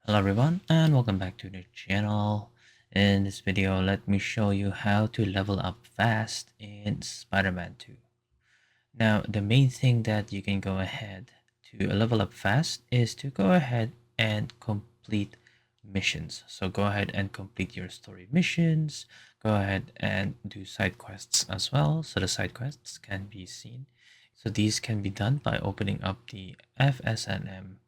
Hello everyone and welcome back to the channel. In this video, let me show you how to level up fast in Spider-Man 2. Now, the main thing that you can go ahead to level up fast is to go ahead and complete missions. So go ahead and complete your story missions. Go ahead and do side quests as well. So the side quests can be seen. So these can be done by opening up the FSNM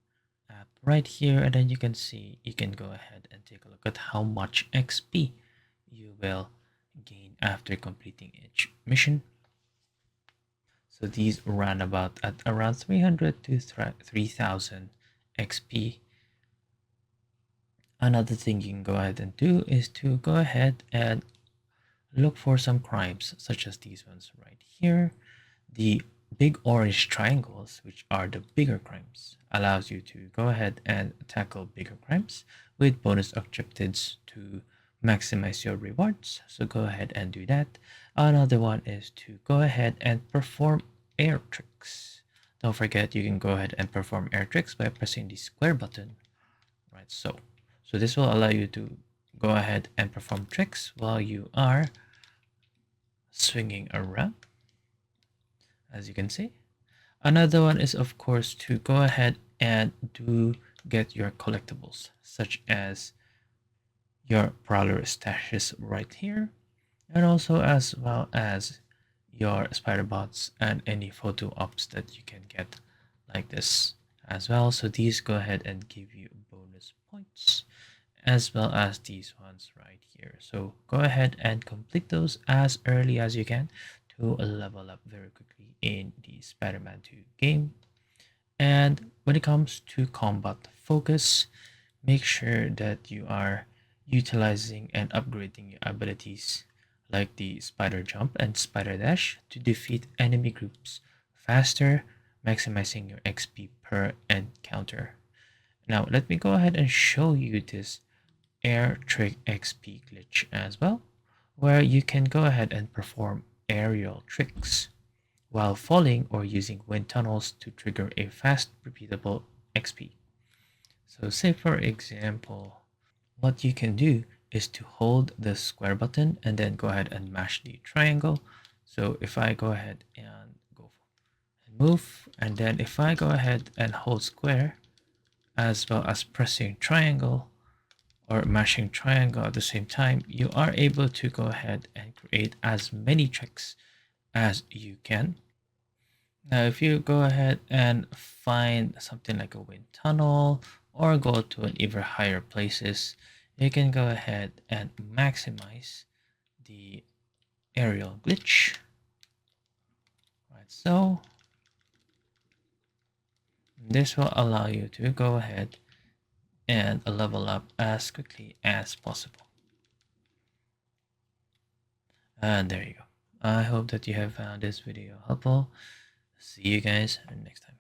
app right here, and then you can see you can go ahead and take a look at how much XP you will gain after completing each mission. So these run about at around 300 to 3000 XP. Another thing you can go ahead and do is to go ahead and look for some crimes such as these ones right here. The big orange triangles, which are the bigger crimes, allows you to go ahead and tackle bigger crimes with bonus objectives to maximize your rewards. So go ahead and do that. Another one is to go ahead and perform air tricks. Don't forget you can go ahead and perform air tricks by pressing the square button, right? So this will allow you to go ahead and perform tricks while you are swinging around, as you can see. Another one is, of course, to go ahead and get your collectibles, such as your Prowler stashes right here, and also as well as your spider bots and any photo ops that you can get like this as well. So these go ahead and give you bonus points, as well as these ones right here. So go ahead and complete those as early as you can to level up very quickly in the Spider-Man 2 game. And when it comes to combat focus, make sure that you are utilizing and upgrading your abilities like the spider jump and spider dash to defeat enemy groups faster, maximizing your XP per encounter. Now let me go ahead and show you this air trick XP glitch as well, where you can go ahead and perform aerial tricks while falling or using wind tunnels to trigger a fast repeatable XP. So say for example, what you can do is to hold the square button and then go ahead and mash the triangle. So if I go ahead and go and move, and then if I go ahead and hold square as well as pressing triangle or mashing triangle at the same time, you are able to go ahead and create as many tricks as you can. Now, if you go ahead and find something like a wind tunnel or go to an even higher places, you can go ahead and maximize the aerial glitch. Right, so this will allow you to go ahead and level up as quickly as possible. And there you go. I hope that you have found this video helpful. See you guys next time.